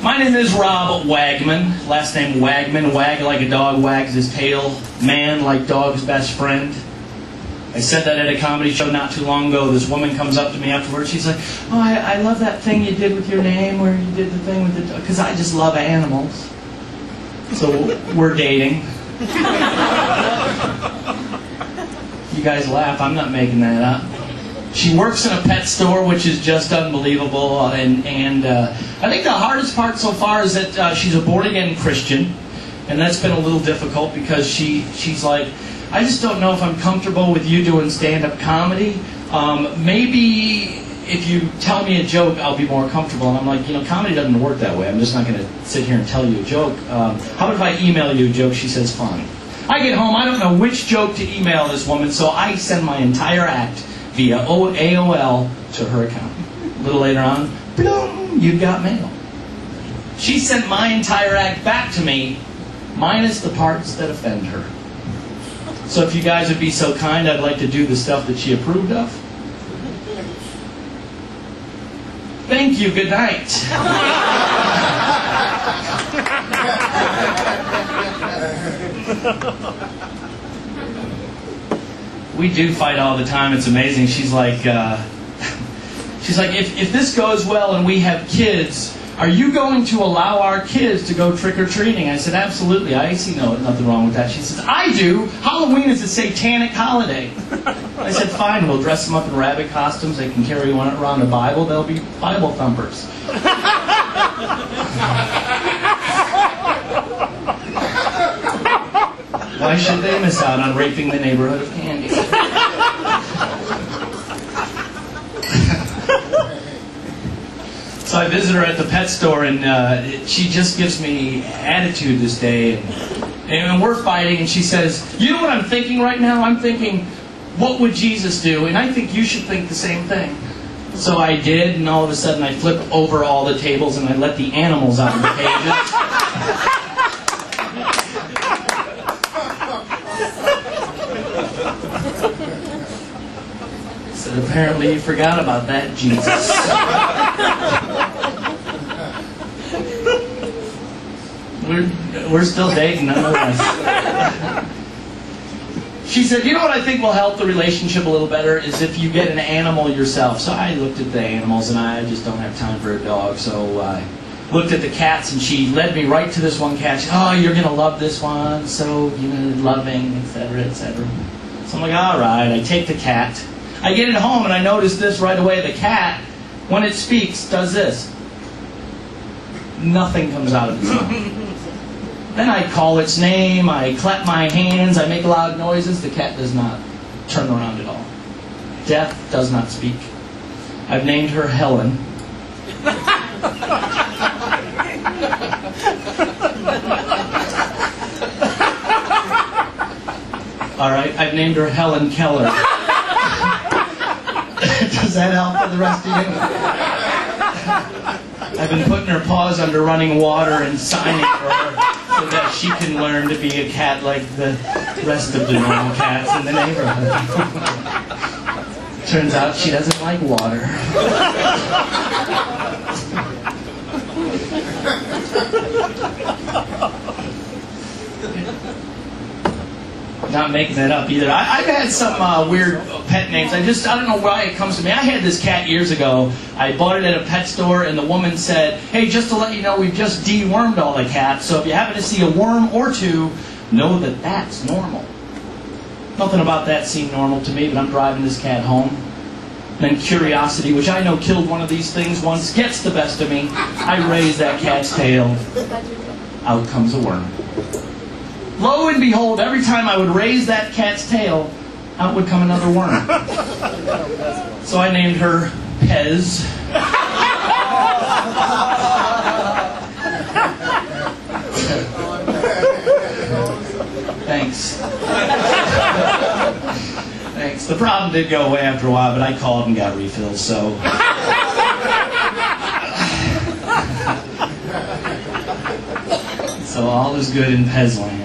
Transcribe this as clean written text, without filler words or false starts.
My name is Rob Wagman. Last name Wagman. Wag like a dog wags his tail. Man like dog's best friend. I said that at a comedy show not too long ago. This woman comes up to me afterwards. She's like, "Oh, I love that thing you did with your name where you did the thing with the dog. Because I just love animals." So we're dating. You guys laugh. I'm not making that up. She works in a pet store, which is just unbelievable. And I think the hardest part so far is that she's a born-again Christian. And that's been a little difficult because she's like, "I just don't know if I'm comfortable with you doing stand-up comedy. Maybe if you tell me a joke, I'll be more comfortable." And I'm like, comedy doesn't work that way. I'm just not going to sit here and tell you a joke. How about if I email you a joke? She says, "Fine." I get home, I don't know which joke to email this woman, so I send my entire act via AOL to her account. A little later on, bloom, you've got mail. She sent my entire act back to me, minus the parts that offend her. So if you guys would be so kind, I'd like to do the stuff that she approved of. Thank you, good night. We do fight all the time. It's amazing. She's like, if this goes well and we have kids, are you going to allow our kids to go trick-or-treating? I said, absolutely. I see nothing wrong with that. She says, I do. Halloween is a satanic holiday. I said, fine. We'll dress them up in rabbit costumes. They can carry one around a Bible. They'll be Bible thumpers. Why should they miss out on raping the neighborhood of candy? So I visit her at the pet store, and she just gives me attitude this day. And we're fighting, and she says, "You know what I'm thinking right now? I'm thinking, what would Jesus do? And I think you should think the same thing." So I did, and all of a sudden I flipped over all the tables, and I let the animals out of the cages. So apparently you forgot about that, Jesus. We're still dating, nonetheless. She said, "You know what I think will help the relationship a little better is if you get an animal yourself." So I looked at the animals, and I just don't have time for a dog. So I looked at the cats, and she led me right to this one cat. She said, "Oh, you're going to love this one. So, loving, etc., etc." So I'm like, all right. I take the cat. I get it home, and I notice this right away. The cat, when it speaks, does this. Nothing comes out of its mouth. Then I call its name, I clap my hands, I make loud noises. The cat does not turn around at all. Death does not speak. I've named her Helen. All right, I've named her Helen Keller. Does that help for the rest of you? I've been putting her paws under running water and signing for her so that she can learn to be a cat like the rest of the normal cats in the neighborhood. Turns out she doesn't like water. Not making that up either. I've had some weird pet names. I don't know why it comes to me. I had this cat years ago. I bought it at a pet store, and the woman said, "Hey, just to let you know, we've just dewormed all the cats, so if you happen to see a worm or two, know that that's normal." Nothing about that seemed normal to me, but I'm driving this cat home. Then curiosity, which I know killed one of these things once, gets the best of me. I raise that cat's tail. Out comes a worm. Lo and behold, every time I would raise that cat's tail, out would come another worm. So I named her Pez. Thanks. Thanks. The problem did go away after a while, but I called and got refills, so... So all is good in Pezland.